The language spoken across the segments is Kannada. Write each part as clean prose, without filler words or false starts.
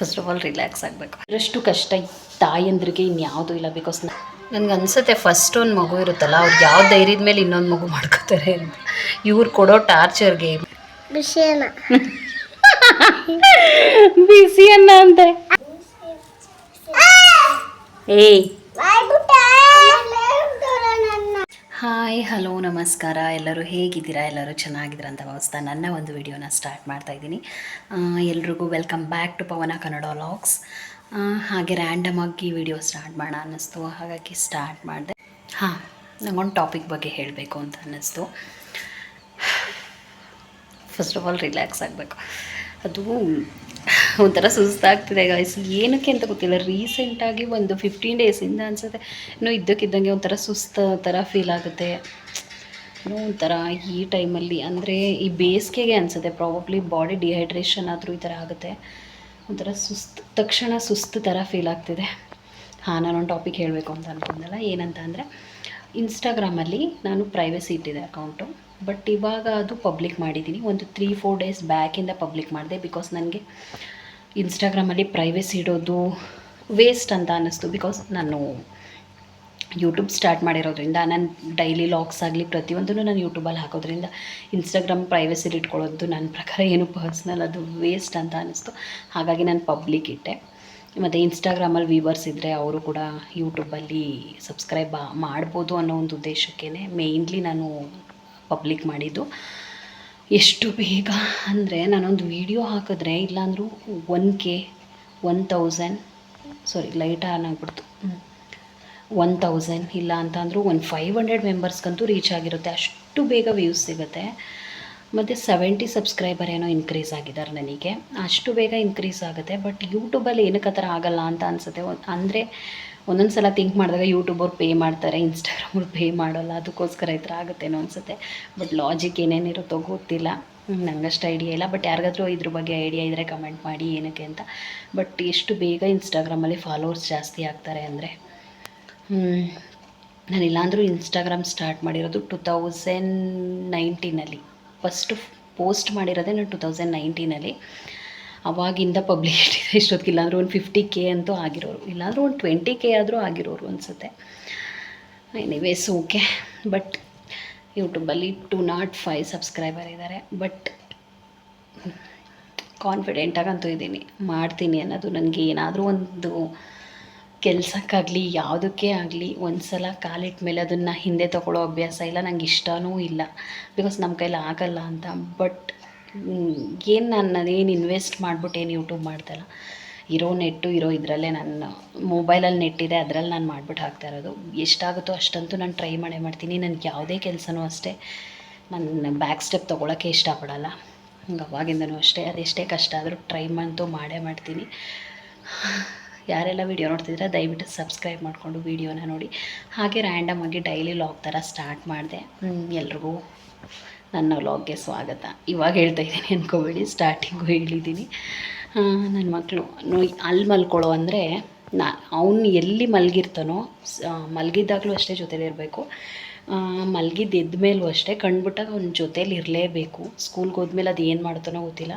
ಫಸ್ಟ್ ಆಫ್ ಆಲ್ ರಿಲ್ಯಾಕ್ಸ್ ಆಗಬೇಕು. ಅಷ್ಟು ಕಷ್ಟ ತಾಯಂದ್ರಿಗೆ ಇನ್ಯಾವುದೂ ಇಲ್ಲ. ಬಿಕಾಸ್ ನನಗೆ ಅನಿಸುತ್ತೆ ಫಸ್ಟ್ ಒಂದು ಮಗು ಇರುತ್ತಲ್ಲ, ಅವ್ರಿಗೆ ಯಾವ ಧೈರ್ಯದ ಮೇಲೆ ಇನ್ನೊಂದು ಮಗು ಮಾಡ್ಕೋತಾರೆ ಅಂತ. ಇವ್ರು ಕೊಡೋ ಟಾರ್ಚರ್ಗೆ ಬಿಸಿ ಅನ್ನ ಅಂತೆ. ಏಯ್ ಹಾಯ್ ಹಲೋ ನಮಸ್ಕಾರ, ಎಲ್ಲರೂ ಹೇಗಿದ್ದೀರಾ? ಎಲ್ಲರೂ ಚೆನ್ನಾಗಿದ್ದೀರಾ ಅಂತ ಭಾವಿಸ್ತಾ ನನ್ನ ಒಂದು ವಿಡಿಯೋನ ಸ್ಟಾರ್ಟ್ ಮಾಡ್ತಾ ಇದ್ದೀನಿ. ಎಲ್ರಿಗೂ welcome back to Pavana Kannada vlogs. ಹಾಗೆ ರ್ಯಾಂಡಮ್ ಆಗಿ ವಿಡಿಯೋ ಸ್ಟಾರ್ಟ್ ಮಾಡೋಣ ಅನ್ನಿಸ್ತು, ಹಾಗಾಗಿ ಸ್ಟಾರ್ಟ್ ಮಾಡಿದೆ. ನಂಗೊಂದು ಟಾಪಿಕ್ ಬಗ್ಗೆ ಹೇಳಬೇಕು ಅಂತ ಅನ್ನಿಸ್ತು. ಫಸ್ಟ್ ಆಫ್ ಆಲ್ ರಿಲ್ಯಾಕ್ಸ್ ಆಗಬೇಕು. ಅದು ಒಂಥರ ಸುಸ್ತಾಗ್ತಿದೆ ಗಾಯ್ಸ್, ಏನಕ್ಕೆ ಅಂತ ಗೊತ್ತಿಲ್ಲ. ರೀಸೆಂಟಾಗಿ ಒಂದು 15 ಡೇಸಿಂದ ಅನಿಸುತ್ತೆ ಇನ್ನೂ ಇದ್ದಕ್ಕಿದ್ದಂಗೆ ಒಂಥರ ಸುಸ್ತು ಥರ ಫೀಲ್ ಆಗುತ್ತೆ. ಇನ್ನೂ ಒಂಥರ ಈ ಟೈಮಲ್ಲಿ ಅಂದರೆ ಈ ಬೇಸಿಗೆಗೆ ಅನಿಸುತ್ತೆ ಪ್ರಾಬಬ್ಲಿ ಬಾಡಿ ಡಿಹೈಡ್ರೇಷನ್ ಆದರೂ ಈ ಥರ ಆಗುತ್ತೆ. ಒಂಥರ ತಕ್ಷಣ ಸುಸ್ತು ಥರ ಫೀಲ್ ಆಗ್ತಿದೆ. ನಾನೊಂದು ಟಾಪಿಕ್ ಹೇಳಬೇಕು ಅಂತ ಅಂದ್ಕೊಂಡಲ್ಲ. ಏನಂತ ಅಂದರೆ, ಇನ್ಸ್ಟಾಗ್ರಾಮಲ್ಲಿ ನಾನು ಪ್ರೈವಸಿ ಇಟ್ಟಿದ್ದೆ ಅಕೌಂಟು, ಬಟ್ ಇವಾಗ ಅದು ಪಬ್ಲಿಕ್ ಮಾಡಿದ್ದೀನಿ. ಒಂದು 3-4 ಡೇಸ್ ಬ್ಯಾಕಿಂದ ಪಬ್ಲಿಕ್ ಮಾಡಿದೆ. ಬಿಕಾಸ್ ನನಗೆ ಇನ್ಸ್ಟಾಗ್ರಾಮಲ್ಲಿ ಪ್ರೈವಸಿ ಇಡೋದು ವೇಸ್ಟ್ ಅಂತ ಅನ್ನಿಸ್ತು. ಬಿಕಾಸ್ ನಾನು ಯೂಟ್ಯೂಬ್ ಸ್ಟಾರ್ಟ್ ಮಾಡಿರೋದ್ರಿಂದ, ನಾನು ಡೈಲಿ ಲಾಗ್ಸ್ ಆಗಲಿ ಪ್ರತಿಯೊಂದೂ ನಾನು ಯೂಟ್ಯೂಬಲ್ಲಿ ಹಾಕೋದ್ರಿಂದ ಇನ್ಸ್ಟಾಗ್ರಾಮ್ ಪ್ರೈವಸಿಲಿ ಇಟ್ಕೊಳ್ಳೋದು ನನ್ನ ಪ್ರಕಾರ ಏನು ಪರ್ಸ್ನಲ್, ಅದು ವೇಸ್ಟ್ ಅಂತ ಅನ್ನಿಸ್ತು. ಹಾಗಾಗಿ ನಾನು ಪಬ್ಲಿಕ್ ಇಟ್ಟೆ. ಮತ್ತು ಇನ್ಸ್ಟಾಗ್ರಾಮಲ್ಲಿ ವ್ಯೂವರ್ಸ್ ಇದ್ದರೆ ಅವರು ಕೂಡ ಯೂಟ್ಯೂಬಲ್ಲಿ ಸಬ್ಸ್ಕ್ರೈಬ್ ಮಾಡ್ಬೋದು ಅನ್ನೋ ಒಂದು ಉದ್ದೇಶಕ್ಕೇ ಮೇಯ್ನ್ಲಿ ನಾನು ಪಬ್ಲಿಕ್ ಮಾಡಿದ್ದು. ಎಷ್ಟು ಬೇಗ ಅಂದರೆ, ನಾನೊಂದು ವೀಡಿಯೋ ಹಾಕಿದ್ರೆ ಇಲ್ಲಾಂದರೂ 1K 1000 ಲೈಟ್ ಆನ್ ಆಗಿಬಿಡ್ತು 1000 ಇಲ್ಲ ಅಂತ ಅಂದರೂ ಒಂದು 500 ಮೆಂಬರ್ಸ್ಗಂತೂ ರೀಚ್ ಆಗಿರುತ್ತೆ. ಅಷ್ಟು ಬೇಗ ವ್ಯೂಸ್ ಸಿಗುತ್ತೆ. ಮತ್ತು 70 ಸಬ್ಸ್ಕ್ರೈಬರ್ ಏನೋ ಇನ್ಕ್ರೀಸ್ ಆಗಿದ್ದಾರೆ ನನಗೆ. ಅಷ್ಟು ಬೇಗ ಇನ್ಕ್ರೀಸ್ ಆಗುತ್ತೆ. ಬಟ್ ಯೂಟ್ಯೂಬಲ್ಲಿ ಏನಕ್ಕೆ ಆ ಥರ ಆಗಲ್ಲ ಅಂತ ಅನಿಸುತ್ತೆ. ಅಂದರೆ ಒಂದೊಂದು ಸಲ ಥಿಂಕ್ ಮಾಡಿದಾಗ ಯೂಟ್ಯೂಬವ್ರು ಪೇ ಮಾಡ್ತಾರೆ, ಇನ್ಸ್ಟಾಗ್ರಾಮವ್ರು ಪೇ ಮಾಡೋಲ್ಲ, ಅದಕ್ಕೋಸ್ಕರ ಈ ಥರ ಆಗುತ್ತೇನೋ ಅನಿಸುತ್ತೆ. ಬಟ್ ಲಾಜಿಕ್ ಏನೇನಿರುತ್ತೋ ಗೊತ್ತಿಲ್ಲ, ನನಗಷ್ಟು ಐಡಿಯಾ ಇಲ್ಲ. ಬಟ್ ಯಾರಿಗಾದ್ರೂ ಇದ್ರ ಬಗ್ಗೆ ಐಡಿಯಾ ಇದ್ದರೆ ಕಮೆಂಟ್ ಮಾಡಿ ಏನಕ್ಕೆ ಅಂತ. ಬಟ್ ಎಷ್ಟು ಬೇಗ ಇನ್ಸ್ಟಾಗ್ರಾಮಲ್ಲಿ ಫಾಲೋವರ್ಸ್ ಜಾಸ್ತಿ ಆಗ್ತಾರೆ ಅಂದರೆ, ನಾನು ಇಲ್ಲಾಂದರೂ ಇನ್ಸ್ಟಾಗ್ರಾಮ್ ಸ್ಟಾರ್ಟ್ ಮಾಡಿರೋದು 2019 ಫಸ್ಟು ಪೋಸ್ಟ್ ಮಾಡಿರೋದೇ ನಾನು 2019. ಅವಾಗಿಂದ ಪಬ್ಲಿಕ್ ಇಟ್ಟಿದೆ. ಇಷ್ಟೊತ್ತಿಗೆ ಇಲ್ಲಾಂದರೂ ಒಂದು 50K ಅಂತೂ ಆಗಿರೋರು, ಇಲ್ಲಾಂದರೂ ಒಂದು 20K ಆದರೂ ಆಗಿರೋರು ಅನಿಸುತ್ತೆ. Anyways okay. ಬಟ್ ಯೂಟ್ಯೂಬಲ್ಲಿ 205 ಸಬ್ಸ್ಕ್ರೈಬರ್ ಇದ್ದಾರೆ. ಬಟ್ ಕಾನ್ಫಿಡೆಂಟಾಗಂತೂ ಇದ್ದೀನಿ, ಮಾಡ್ತೀನಿ ಅನ್ನೋದು. ನನಗೆ ಏನಾದರೂ ಒಂದು ಕೆಲಸಕ್ಕಾಗಲಿ ಯಾವುದಕ್ಕೆ ಆಗಲಿ ಒಂದು ಸಲ ಕಾಲಿಟ್ಟ ಮೇಲೆ ಅದನ್ನು ಹಿಂದೆ ತೊಗೊಳ್ಳೋ ಅಭ್ಯಾಸ ಇಲ್ಲ, ನಂಗೆ ಇಷ್ಟವೂ ಇಲ್ಲ. ಬಿಕಾಸ್ ನಮ್ಮ ಕೈಲಿ ಆಗಲ್ಲ ಅಂತ. ಬಟ್ ಏನು ನಾನೇನು ಇನ್ವೆಸ್ಟ್ ಮಾಡ್ಬಿಟ್ಟು ಏನು ಯೂಟ್ಯೂಬ್ ಮಾಡ್ತಾಯಿಲ್ಲ. ಇರೋ ನೆಟ್ಟು ಇರೋ ಇದರಲ್ಲೇ, ನನ್ನ ಮೊಬೈಲಲ್ಲಿ ನೆಟ್ ಇದೆ, ಅದರಲ್ಲಿ ನಾನು ಮಾಡಿಬಿಟ್ಟು ಹಾಕ್ತಾ ಇರೋದು. ಎಷ್ಟಾಗುತ್ತೋ ಅಷ್ಟಂತೂ ನಾನು ಟ್ರೈ ಮಾಡ್ತೀನಿ. ನನಗೆ ಯಾವುದೇ ಕೆಲಸನೂ ಅಷ್ಟೇ, ನಾನು ಬ್ಯಾಕ್ ಸ್ಟೆಪ್ ತೊಗೊಳಕ್ಕೆ ಇಷ್ಟಪಡಲ್ಲ. ಹಂಗೆ ಅವಾಗಿಂದನೂ ಅಷ್ಟೇ, ಅದೆಷ್ಟೇ ಕಷ್ಟ ಆದರೂ ಟ್ರೈ ಮಾಡೇ ಮಾಡ್ತೀನಿ. ಯಾರೆಲ್ಲ ವೀಡಿಯೋ ನೋಡ್ತಿದ್ರೆ ದಯವಿಟ್ಟು ಸಬ್ಸ್ಕ್ರೈಬ್ ಮಾಡಿಕೊಂಡು ವೀಡಿಯೋನ ನೋಡಿ. ಹಾಗೆ ರ್ಯಾಂಡಮ್ ಆಗಿ ಡೈಲಿ ಲಾಗ್ ಥರ ಸ್ಟಾರ್ಟ್ ಮಾಡಿದೆ. ಎಲ್ರಿಗೂ ನನ್ನ ವ್ಲಾಗ್ಗೆ ಸ್ವಾಗತ. ಇವಾಗ ಹೇಳ್ತಾ ಇದ್ದೀನಿ ಅಂದ್ಕೋಬೇಡಿ, ಸ್ಟಾರ್ಟಿಂಗು ಹೇಳಿದ್ದೀನಿ. ನನ್ನ ಮಕ್ಕಳು ಅಲ್ಲಿ ಮಲ್ಕೊಳ್ಳೋ ಅಂದರೆ, ಅವನು ಎಲ್ಲಿ ಮಲಗಿರ್ತಾನೋ, ಮಲಗಿದ್ದಾಗಲೂ ಅಷ್ಟೇ ಜೊತೇಲಿರಬೇಕು. ಮಲಗಿದ್ದು ಎದ್ದ ಮೇಲೂ ಅಷ್ಟೇ ಕಂಡುಬಿಟ್ಟಾಗ ಅವ್ನ ಜೊತೇಲಿ ಇರಲೇಬೇಕು. ಸ್ಕೂಲ್ಗೆ ಹೋದ್ಮೇಲೆ ಅದು ಏನು ಮಾಡ್ತಾನೋ ಗೊತ್ತಿಲ್ಲ,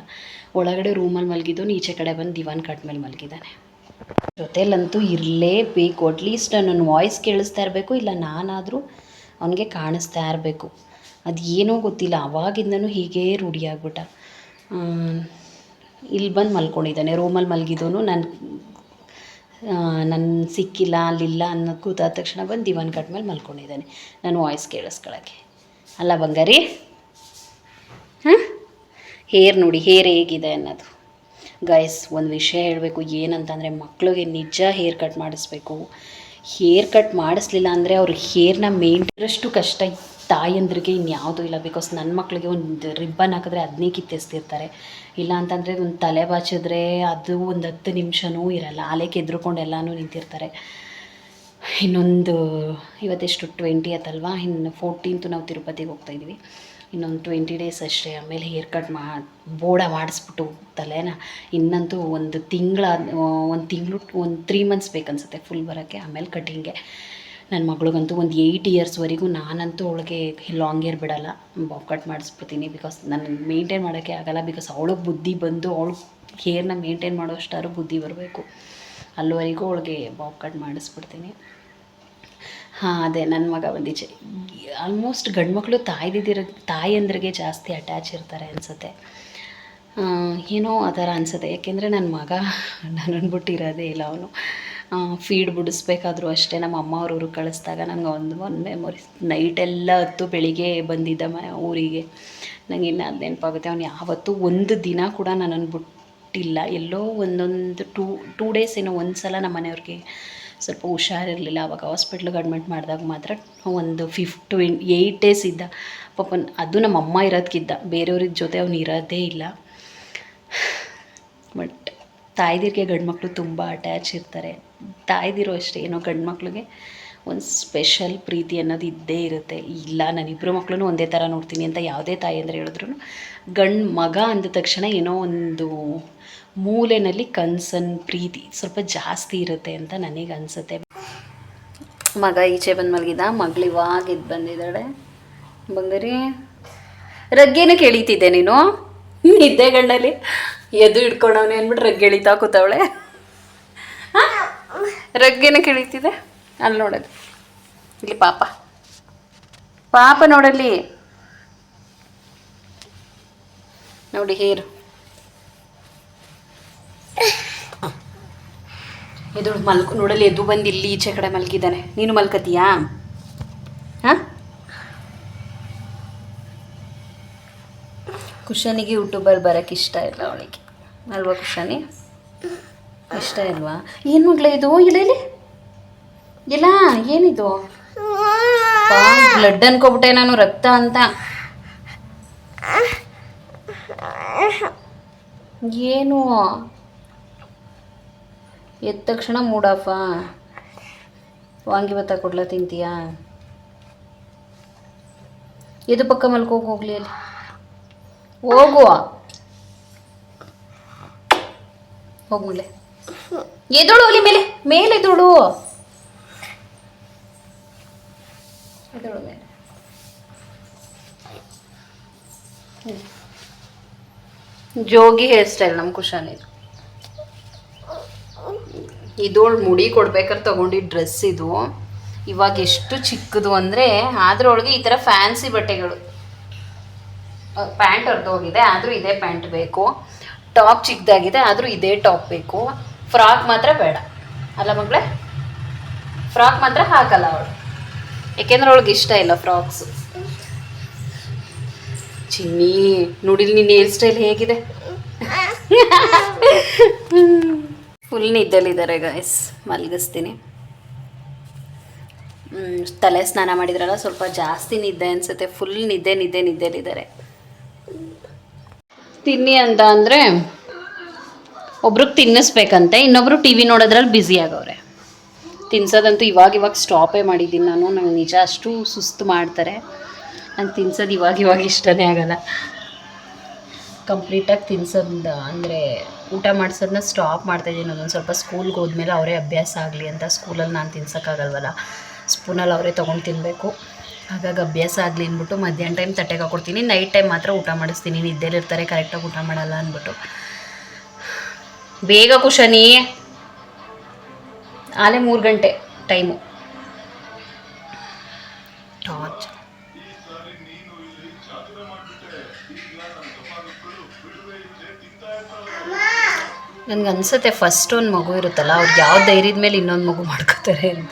ಒಳಗಡೆ ರೂಮಲ್ಲಿ ಮಲಗಿದ್ದು ಈಚೆ ಕಡೆ ಬಂದು ದಿವಾನ್ ಕಟ್ ಮೇಲೆ ಮಲಗಿದ್ದಾನೆ. ಜೊತೇಲಂತೂ ಇರಲೇಬೇಕು. ಅಟ್ಲೀಸ್ಟ್ ನನ್ನ ವಾಯ್ಸ್ ಕೇಳಿಸ್ತಾ ಇರಬೇಕು, ಇಲ್ಲ ನಾನಾದರೂ ಅವನಿಗೆ ಕಾಣಿಸ್ತಾ ಇರಬೇಕು. ಅದು ಏನೋ ಗೊತ್ತಿಲ್ಲ, ಆವಾಗಿಂದನೂ ಹೀಗೇ ರೂಢಿಯಾಗ್ಬಿಟ್ಟ. ಇಲ್ಲಿ ಬಂದು ಮಲ್ಕೊಂಡಿದ್ದಾನೆ, ರೂಮಲ್ಲಿ ಮಲಗಿದವನು ನನ್ನ ಸಿಕ್ಕಿಲ್ಲ, ಅಲ್ಲಿಲ್ಲ ಅನ್ನೋದು ಗೊತ್ತಾದ ತಕ್ಷಣ ಬಂದು ದಿವಾನ್ ಕಟ್ ಮೇಲೆ ಮಲ್ಕೊಂಡಿದ್ದಾನೆ ನನ್ನ ವಾಯ್ಸ್ ಕೇಳಿಸ್ಕೊಳ್ಳೋಕ್ಕೆ. ಅಲ್ಲ ಬಂಗಾರಿ? ಹೇರ್ ನೋಡಿ, ಹೇರ್ ಹೇಗಿದೆ ಅನ್ನೋದು. ಗೈಸ್, ಒಂದು ವಿಷಯ ಹೇಳಬೇಕು. ಏನಂತಂದರೆ, ಮಕ್ಕಳಿಗೆ ನಿಜ ಹೇರ್ ಕಟ್ ಮಾಡಿಸ್ಬೇಕು. ಹೇರ್ ಕಟ್ ಮಾಡಿಸ್ಲಿಲ್ಲ ಅಂದರೆ ಅವ್ರ ಹೇರ್ನ ಮೇಂಟೈನಷ್ಟು ಕಷ್ಟ ತಾಯಂದ್ರಿಗೆ ಇನ್ಯಾವುದೂ ಇಲ್ಲ. ಬಿಕಾಸ್ ನನ್ನ ಮಕ್ಕಳಿಗೆ ಒಂದು ರಿಬ್ಬನ್ ಹಾಕಿದ್ರೆ ಅದನ್ನೇ ಕಿತ್ತೆಸ್ತಿರ್ತಾರೆ. ಇಲ್ಲ ಅಂತಂದರೆ ಒಂದು ತಲೆ ಬಾಚಿದ್ರೆ ಅದು ಒಂದು 10 ನಿಮಿಷವೂ ಇರಲ್ಲ, ಆಲೇಕೆ ಎದ್ರುಕೊಂಡು ಎಲ್ಲನೂ ನಿಂತಿರ್ತಾರೆ. ಇನ್ನೊಂದು ಇವತ್ತೆಷ್ಟು 20th ಅಲ್ವಾ, ಇನ್ನು 14th ನಾವು ತಿರುಪತಿಗೆ ಹೋಗ್ತಾಯಿದ್ವಿ. ಇನ್ನೊಂದು 20 ಡೇಸ್ ಅಷ್ಟೇ, ಆಮೇಲೆ ಹೇರ್ ಕಟ್ ಬೋಡ ಮಾಡಿಸ್ಬಿಟ್ಟು ತಲೆನ ಇನ್ನಂತೂ ಒಂದು ತಿಂಗಳು 3 ಮಂತ್ಸ್ ಬೇಕನ್ಸುತ್ತೆ ಫುಲ್ ಬರೋಕ್ಕೆ. ಆಮೇಲೆ ಕಟಿಂಗೆ ನನ್ನ ಮಗಳಿಗಂತೂ ಒಂದು 8 ಇಯರ್ಸ್ವರೆಗೂ ನಾನಂತೂ ಅವಳಿಗೆ ಲಾಂಗ್ ಹೇರ್ ಬಿಡಲ್ಲ, ಬಾಬ್ ಕಟ್ ಮಾಡಿಸ್ಬಿಡ್ತೀನಿ. ಬಿಕಾಸ್ ನಾನು ಮೇಂಟೈನ್ ಮಾಡೋಕ್ಕೆ ಆಗೋಲ್ಲ. ಬಿಕಾಸ್ ಅವಳಿಗೆ ಬುದ್ಧಿ ಬಂದು ಅವಳು ಹೇರ್ನ ಮೇಂಟೈನ್ ಮಾಡೋ ಅಷ್ಟಾದ್ರೂ ಬುದ್ಧಿ ಬರಬೇಕು. ಅಲ್ಲಿವರೆಗೂ ಅವಳಿಗೆ ಬಾಬ್ ಕಟ್ ಮಾಡಿಸ್ಬಿಡ್ತೀನಿ. ಹಾಂ, ಅದೇ ನನ್ನ ಮಗ ಬಂದಿಚ್ಚೆ. ಆಲ್ಮೋಸ್ಟ್ ಗಂಡು ಮಕ್ಕಳು ತಾಯಂದ್ರಿಗೆ ಜಾಸ್ತಿ ಅಟ್ಯಾಚ್ ಇರ್ತಾರೆ ಅನಿಸುತ್ತೆ. ಏನೋ ಆ ಥರ ಅನಿಸುತ್ತೆ. ಯಾಕೆಂದರೆ ನನ್ನ ಮಗ ನನ್ನನ್ನು ಬಿಟ್ಟಿರೋದೇ ಇಲ್ಲ. ಅವನು ಫೀಡ್ ಬಿಡಿಸ್ಬೇಕಾದ್ರೂ ಅಷ್ಟೇ, ನಮ್ಮ ಅಮ್ಮ ಅವ್ರ ಊರಿಗೆ ಕಳಿಸ್ದಾಗ ನನಗೆ ಒಂದು ಮೆಮೊರಿ. ನೈಟೆಲ್ಲ ಹೊತ್ತು ಬೆಳಿಗ್ಗೆ ಬಂದಿದ್ದ ಊರಿಗೆ, ನನಗೆ ಇನ್ನು ಅದು ನೆನಪಾಗುತ್ತೆ. ಅವ್ನು ಯಾವತ್ತೂ ಒಂದು ದಿನ ಕೂಡ ನನ್ನನ್ನು ಬಿಟ್ಟಿಲ್ಲ. ಎಲ್ಲೋ ಒಂದೊಂದು ಟೂ ಡೇಸ್ ಏನೋ ಒಂದು ಸಲ ನಮ್ಮ ಮನೆಯವ್ರಿಗೆ ಸ್ವಲ್ಪ ಹುಷಾರಿರಲಿಲ್ಲ. ಆವಾಗ ಹಾಸ್ಪಿಟ್ಲಿಗೆ ಅಡ್ಮಿಟ್ ಮಾಡಿದಾಗ ಮಾತ್ರ ಒಂದು 8 ಡೇಸ್ ಇದ್ದ. ಪಾಪ ಅದು ನಮ್ಮ ಅಮ್ಮ ಇರೋದಕ್ಕಿದ್ದ, ಬೇರೆಯವ್ರ ಜೊತೆ ಅವ್ನು ಇರೋದೇ ಇಲ್ಲ. ಬಟ್ ತಾಯ್ದಿರಿಗೆ ಗಂಡು ಮಕ್ಕಳು ತುಂಬ ಅಟ್ಯಾಚ್ ಇರ್ತಾರೆ. ತಾಯ್ದಿರು ಅಷ್ಟೇ, ಏನೋ ಗಂಡು ಮಕ್ಳಿಗೆ ಒಂದು ಸ್ಪೆಷಲ್ ಪ್ರೀತಿ ಅನ್ನೋದು ಇದ್ದೇ ಇರುತ್ತೆ. ಇಲ್ಲ, ನಾನಿಬ್ಬರು ಮಕ್ಕಳೂ ಒಂದೇ ಥರ ನೋಡ್ತೀನಿ ಅಂತ ಯಾವುದೇ ತಾಯಿ ಅಂದರೆ ಹೇಳಿದ್ರು, ಗಂಡು ಮಗ ಅಂದ ತಕ್ಷಣ ಏನೋ ಒಂದು ಮೂಲೆಯಲ್ಲಿ ಕನ್ಸನ್ ಪ್ರೀತಿ ಸ್ವಲ್ಪ ಜಾಸ್ತಿ ಇರುತ್ತೆ ಅಂತ ನನಗೆ ಅನಿಸುತ್ತೆ. ಮಗ ಈಚೆ ಬಂದು ಮಲಗಿದ, ಮಗಳು ಇವಾಗ ಇದು ಬಂದಿದ್ದಾಳೆ. ಬಂಗಾರಿ ರಗ್ಗೇನೆ ಕೇಳೀತಿದ್ದೆ ನೀನು ನಿದ್ದೆ ಗಂಡಲ್ಲಿ ಎದು ಹಿಡ್ಕೊಂಡವನೇ ಅಂದ್ಬಿಟ್ಟು ರಗ್ಗೆ ಎಳಿತಾ ಕೂತವಳೆ. ರಗ್ಗೇನೆ ಕೇಳೀತಿದೆ. ಅಲ್ಲಿ ನೋಡಲ್ಲಿ, ಇಲ್ಲಿ ಪಾಪ ನೋಡಲ್ಲಿ ನೋಡಿ ಹೇರು. ಎದು ನೋಡಲ್ಲಿ ಎದ್ದು ಬಂದು ಇಲ್ಲಿ ಈಚೆ ಕಡೆ ಮಲ್ಗಿದ್ದಾನೆ. ನೀನು ಮಲ್ಕತೀಯಾ? ಹಾಂ, ಕುಶನಿಗೆ ಯೂಟ್ಯೂಬಲ್ಲಿ ಬರೋಕ್ಕೆ ಇಷ್ಟ ಇಲ್ಲ ಅವಳಿಗೆ ಅಲ್ವಾ? ಕುಶನಿ ಇಷ್ಟ ಇಲ್ವಾ? ಏನು ಮಗಳೇ ಇದು? ಇಲ್ಲ ಇಲ್ಲ, ಏನಿದು? ಬ್ಲಡ್ ಅನ್ಕೋಬಿಟ್ಟೆ ನಾನು, ರಕ್ತ ಅಂತ. ಏನು ಎದ್ದ ತಕ್ಷಣ ಮೂಡಾಫಾ? ವಾಂಗಿ ಭತ್ತ ಕೊಡ್ಲ ತಿಂತೀಯಾ? ಎದು ಪಕ್ಕ ಮಲ್ಕೋಗಿ ಹೋಗ್ಲಿ, ಅಲ್ಲಿ ಹೋಗುವ ಹೋಗ್ಮಲೆ. ಎದೋಳು ಅಲ್ಲಿ ಮೇಲೆ ಎದೋಳು ಮೇಲೆ. ಜೋಗಿ ಹೇರ್ ಸ್ಟೈಲ್ ನಮ್ಮ ಕುಶಾನಿದು. ಇದೋಳು ಮುಡಿ ಕೊಡ್ಬೇಕಾದ್ರೆ ತಗೊಂಡಿದ್ದ ಡ್ರೆಸ್ ಇದು. ಇವಾಗ ಎಷ್ಟು ಚಿಕ್ಕದು ಅಂದರೆ, ಅದ್ರೊಳಗೆ ಈ ಥರ ಫ್ಯಾನ್ಸಿ ಬಟ್ಟೆಗಳು. ಪ್ಯಾಂಟ್ ಹೊರದೋಗಿದೆ, ಆದರೂ ಇದೇ ಪ್ಯಾಂಟ್ ಬೇಕು. ಟಾಪ್ ಚಿಕ್ಕದಾಗಿದೆ, ಆದರೂ ಇದೇ ಟಾಪ್ ಬೇಕು. ಫ್ರಾಕ್ ಮಾತ್ರ ಬೇಡ ಅಲ್ಲ ಮಗಳೇ? ಫ್ರಾಕ್ ಮಾತ್ರ ಹಾಕಲ್ಲ ಅವಳು, ಯಾಕೆಂದ್ರೆ ಅವಳಿಗೆ ಇಷ್ಟ ಇಲ್ಲ ಫ್ರಾಕ್ಸು. ಚಿನ್ನಿ ನೋಡಿಲ್ ನಿನ್ನ ಹೇರ್ ಸ್ಟೈಲ್ ಹೇಗಿದೆ? ಫುಲ್ ನಿದ್ದಲ್ಲಿದ್ದಾರೆ ಗಾಯ್ಸ್. ಮಲಗಿಸ್ತೀನಿ. ತಲೆ ಸ್ನಾನ ಮಾಡಿದ್ರಲ್ಲ, ಸ್ವಲ್ಪ ಜಾಸ್ತಿ ನಿದ್ದೆ ಅನಿಸುತ್ತೆ. ಫುಲ್ ನಿದ್ದೆಲಿದ್ದಾರೆ. ತಿನ್ನಿ ಅಂತ ಅಂದರೆ ಒಬ್ರಿಗೆ ತಿನ್ನಿಸ್ಬೇಕಂತೆ, ಇನ್ನೊಬ್ರು ಟಿ ವಿ ನೋಡೋದ್ರಲ್ಲಿ ಬ್ಯುಸಿ ಆಗವ್ರೆ. ತಿನ್ಸೋದಂತೂ ಇವಾಗ ಸ್ಟಾಪೇ ಮಾಡಿದ್ದೀನಿ ನಾನು. ನಂಗೆ ನಿಜ ಅಷ್ಟು ಸುಸ್ತು ಮಾಡ್ತಾರೆ. ನಂಗೆ ತಿನ್ಸೋದು ಇವಾಗ ಇಷ್ಟನೇ ಆಗಲ್ಲ. ಕಂಪ್ಲೀಟಾಗಿ ತಿನ್ಸೋದು ಅಂದರೆ ಊಟ ಮಾಡಿಸೋದನ್ನ ಸ್ಟಾಪ್ ಮಾಡ್ತಾಯಿದ್ದೀನಿ. ಅದೊಂದು ಸ್ವಲ್ಪ ಸ್ಕೂಲ್ಗೆ ಹೋದ್ಮೇಲೆ ಅವರೇ ಅಭ್ಯಾಸ ಆಗಲಿ ಅಂತ. ಸ್ಕೂಲಲ್ಲಿ ನಾನು ತಿನ್ಸೋಕ್ಕಾಗಲ್ವಲ್ಲ, ಸ್ಪೂನಲ್ಲಿ ಅವರೇ ತೊಗೊಂಡು ತಿನ್ನಬೇಕು. ಹಾಗಾಗಿ ಅಭ್ಯಾಸ ಆಗಲಿ ಅಂದ್ಬಿಟ್ಟು ಮಧ್ಯಾಹ್ನ ಟೈಮ್ ತಟ್ಟೆಗೆ ಹಾಕ್ಕೊಡ್ತೀನಿ. ನೈಟ್ ಟೈಮ್ ಮಾತ್ರ ಊಟ ಮಾಡಿಸ್ತೀನಿ. ನಿದ್ದೆಲಿರ್ತಾರೆ, ಕರೆಕ್ಟಾಗಿ ಊಟ ಮಾಡಲ್ಲ ಅಂದ್ಬಿಟ್ಟು. ಬೇಗ ಕುಶನಿ, ಆಲೇ 3 ಗಂಟೆ ಟೈಮು. ಟಾರ್ಚ್ ನನಗೆ ಅನಿಸುತ್ತೆ ಫಸ್ಟ್ ಒಂದು ಮಗು ಇರುತ್ತಲ್ಲ, ಅವ್ರಿಗೆ ಯಾವ ಧೈರ್ಯದ ಮೇಲೆ ಇನ್ನೊಂದು ಮಗು ಮಾಡ್ಕೋತಾರೆ ಅಂತ.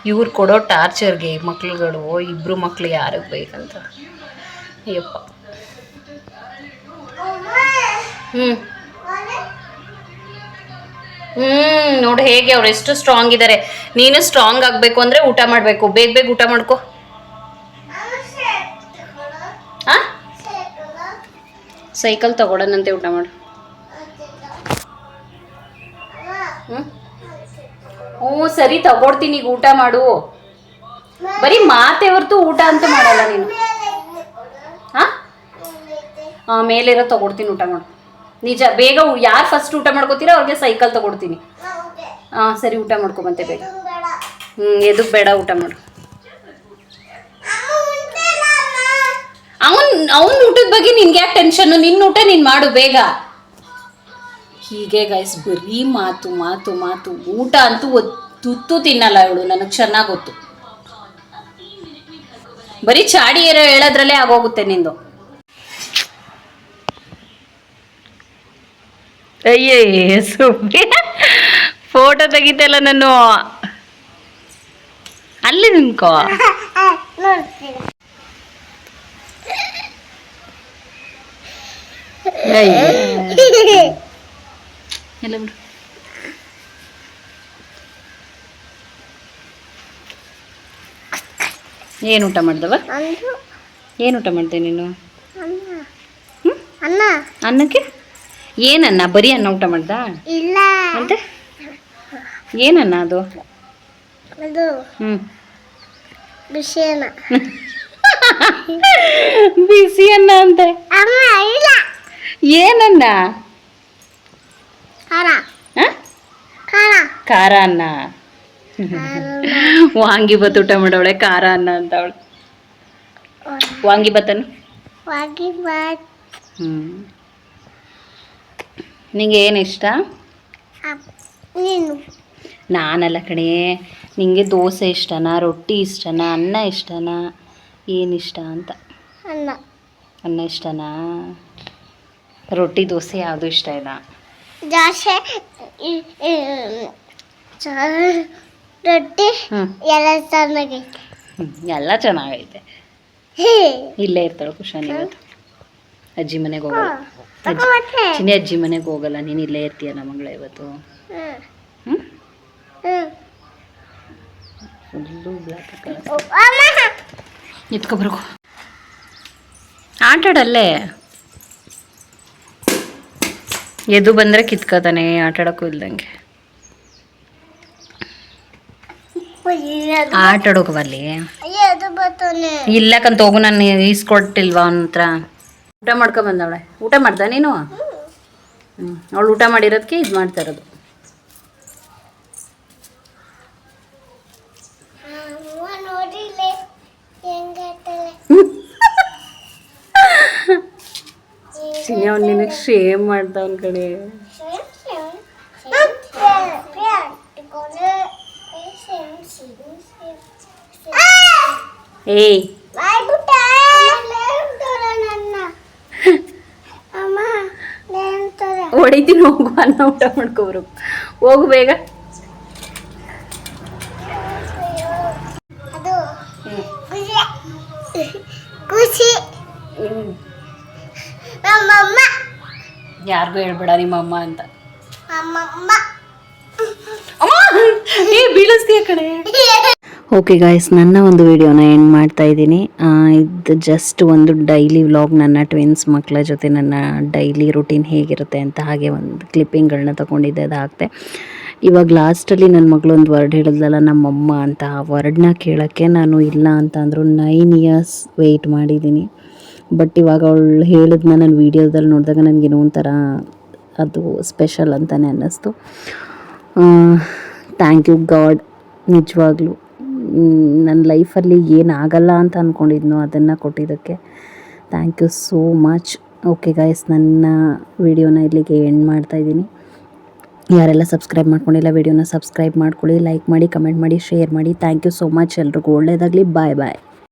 ಇವ್ರು ಕೊಡೋ ಟಾರ್ಚರ್ಗೆ ಮಕ್ಳುಗಳು, ಇಬ್ಬರು ಮಕ್ಳು ಯಾರಿಗೆ ಬೇಕಂತ. ಅಯ್ಯಪ್ಪ. ನೋಡಿ ಹೇಗೆ ಅವ್ರು ಎಷ್ಟು ಸ್ಟ್ರಾಂಗ್ ಇದ್ದಾರೆ. ನೀನು ಸ್ಟ್ರಾಂಗ್ ಆಗಬೇಕು ಅಂದರೆ ಊಟ ಮಾಡಬೇಕು. ಬೇಗ ಊಟ ಮಾಡ್ಕೊ. ಹಾಂ, ಸೈಕಲ್ ತಗೊಳ್ಳೋಣಂತೆ, ಊಟ ಮಾಡು. ಹ್ಞೂ ಸರಿ, ತಗೊಡ್ತೀನಿ, ಈಗ ಊಟ ಮಾಡು. ಬರೀ ಮಾತೆ ಹೊರ್ತು ಊಟ ಅಂತ ಮಾಡಲ್ಲ ನೀನು. ಹಾಂ, ಮೇಲಿರೋ ತಗೊಡ್ತೀನಿ, ಊಟ ಮಾಡು. ನಿಜ, ಬೇಗ. ಯಾರು ಫಸ್ಟ್ ಊಟ ಮಾಡ್ಕೋತೀರೋ ಅವ್ರಿಗೆ ಸೈಕಲ್ ತಗೊಡ್ತೀನಿ. ಹಾಂ ಸರಿ, ಊಟ ಮಾಡ್ಕೊಬಂತೆ ಬೇಗ. ಎದಕ್ಕೆ ಬೇಡ, ಊಟ ಮಾಡು. ಅವನ್ ಊಟದ ಬಗ್ಗೆ ನಿನ್ಗೆ ಯಾಕೆ ಟೆನ್ಷನ್ನು? ನಿನ್ನ ಊಟ ನೀನು ಮಾಡು ಬೇಗ. ಹೀಗೆ ಗೈಸ್ ಬರೀ ಮಾತು ಮಾತು ಮಾತು. ಊಟ ಅಂತೂ ತುತ್ತು ತಿನ್ನಲ್ಲ ಇವಳು, ನನಗೆ ಚೆನ್ನಾಗಿ ಗೊತ್ತು. ಬರೀ ಚಾಡಿ ಹೇಳೋದ್ರಲ್ಲೇ ಆಗೋಗುತ್ತೆ ನಿಂದು. ಅಯ್ಯೇ ಸುಮ್ಮನೆ ಫೋಟೋ ತೆಗಿತಲ್ಲ ನಾನು. ಅಲ್ಲಿ ನಿನ್ಕೋ. ಎಲ್ಲ ಬಿಡು. ಏನು ಊಟ ಮಾಡ್ದವ? ಏನು ಊಟ ಮಾಡ್ದೆ ನೀನು? ಅನ್ನಕ್ಕೆ ಏನನ್ನ? ಬರೀ ಅನ್ನ ಊಟ ಮಾಡ್ದ? ಇಲ್ಲ. ಮತ್ತೆ ಏನನ್ನ ಅದು? ಬಿಸಿ ಅನ್ನ. ಬಿಸಿ ಅನ್ನ ಅಂತೆ. ಏನನ್ನ? ಖಾರ ಅನ್ನ. ವಾಂಗಿಬಾತ್ ಊಟ ಮಾಡವಳೆ, ಖಾರ ಅನ್ನ ಅಂತ ಅವಳು. ವಾಂಗಿಬಾತನು? ನಿಂಗೆ ಏನು ಇಷ್ಟ? ನಾನಲ್ಲ ಕಣೆ, ನಿಂಗೆ ದೋಸೆ ಇಷ್ಟನಾ, ರೊಟ್ಟಿ ಇಷ್ಟನಾ, ಅನ್ನ ಇಷ್ಟನಾ, ಏನಿಷ್ಟ ಅಂತ? ಅನ್ನ ಇಷ್ಟನಾ? ರೊಟ್ಟಿ ದೋಸೆ ಯಾವುದು ಇಷ್ಟ ಇಲ್ಲ? ರೊಟ್ಟಿ ಎಲ್ಲ ಚೆನ್ನಾಗೈತೆ. ಇಲ್ಲೇ ಇರ್ತಾಳೆ ಕುಶಾನ್ ಇವತ್ತು. ಅಜ್ಜಿ ಮನೆಗೆ ಹೋಗಲ್ಲ. ಚಿನ್ನಿ ಅಜ್ಜಿ ಮನೆಗೆ ಹೋಗಲ್ಲ, ನೀನು ಇಲ್ಲೇ ಇರ್ತೀಯಲ್ಲ ಮಗಳ ಇವತ್ತು. ಫುಲ್ಲು ಬ್ಲ್ಯಾಕ್ ಎತ್ಕೊಬರ್ಗು. ಆಟಾಡಲ್ಲೇ. ಎದು ಬಂದರೆ ಕಿತ್ಕೋತಾನೆ, ಆಟಾಡೋಕ್ಕೂ ಇಲ್ದಂಗೆ. ಆಟಾಡೋಕವಲ್ಲಿ ಇಲ್ಲಕ್ಕಂತ ಹೋಗು. ನಾನು ಈಸ್ಕೊಟ್ಟಿಲ್ವಾ ಅವನ ಹತ್ರ? ಊಟ ಮಾಡ್ಕೊಂಬಂದವಳೆ. ಊಟ ಮಾಡ್ದ ನೀನು? ಅವಳು ಊಟ ಮಾಡಿರೋದಕ್ಕೆ ಇದು ಮಾಡ್ತಾ ಇರೋದು. ಚಿನ್ನಿ ಅವ್ನು ನಿನಗೆ ಶೇಮ್ ಮಾಡ್ತಾವನ್ ಕಡೆ. ಏಯ್ ಹೊಡಿತೀನಿ, ಹೋಗು. ಅನ್ನ ಊಟ ಮಾಡ್ಕೊಬ್ರು, ಹೋಗು ಬೇಗ. ಯಾರಿಗೂ ಹೇಳ್ಬೇಡ ನಿಮ್ಮಮ್ಮ ಅಂತ. ಬೀಳಿಸ್ತೀಯ ಕಡೆ. ಓಕೆ ಗಾಯ್ಸ್, ನನ್ನ ಒಂದು ವಿಡಿಯೋನ ಎಂಡ್ ಮಾಡ್ತಾ ಇದ್ದೀನಿ. ಇದು ಜಸ್ಟ್ ಒಂದು ಡೈಲಿ ವ್ಲಾಗ್. ನನ್ನ ಟ್ವಿನ್ಸ್ ಮಕ್ಕಳ ಜೊತೆ ನನ್ನ ಡೈಲಿ ರುಟೀನ್ ಹೇಗಿರುತ್ತೆ ಅಂತ ಹಾಗೆ ಒಂದು ಕ್ಲಿಪ್ಪಿಂಗ್ಗಳನ್ನ ತೊಗೊಂಡಿದ್ದೆ, ಅದು ಹಾಕ್ತೆ. ಇವಾಗ ಲಾಸ್ಟಲ್ಲಿ ನನ್ನ ಮಗಳು ಒಂದು ವರ್ಡ್ ಹೇಳಿದ್ಲಲ್ಲ ನಮ್ಮಮ್ಮ ಅಂತ, ಆ ವರ್ಡ್ನ ಕೇಳೋಕ್ಕೆ ನಾನು ಇಲ್ಲ ಅಂತ ಅಂದರು 9 years ವೆಯ್ಟ್ ಮಾಡಿದ್ದೀನಿ. ಬಟ್ ಇವಾಗ ಅವಳು ಹೇಳಿದ್ನ ನಾನು ವೀಡಿಯೋದಲ್ಲಿ ನೋಡಿದಾಗ ನನಗೇನೋ ಒಂಥರ ಅದು ಸ್ಪೆಷಲ್ ಅಂತಲೇ ಅನ್ನಿಸ್ತು. Thank you God. ನಿಜವಾಗ್ಲೂ ನನ್ನ ಲೈಫಲ್ಲಿ ಏನಾಗಲ್ಲ ಅಂತ ಅಂದ್ಕೊಂಡಿದ್ನೋ ಅದನ್ನು ಕೊಟ್ಟಿದ್ದಕ್ಕೆ thank you so much. Okay guys, ನನ್ನ ವಿಡಿಯೋನ ಇಲ್ಲಿಗೆ ಎಂಡ್ ಮಾಡ್ತಾಯಿದ್ದೀನಿ. ಯಾರೆಲ್ಲ ಸಬ್ಸ್ಕ್ರೈಬ್ ಮಾಡ್ಕೊಂಡಿಲ್ಲ ವಿಡಿಯೋನ ಸಬ್ಸ್ಕ್ರೈಬ್ ಮಾಡ್ಕೊಳ್ಳಿ, ಲೈಕ್ ಮಾಡಿ, ಕಮೆಂಟ್ ಮಾಡಿ, ಶೇರ್ ಮಾಡಿ. Thank you so much. ಎಲ್ರಿಗೂ ಒಳ್ಳೆಯದಾಗಲಿ. ಬಾಯ್ ಬಾಯ್.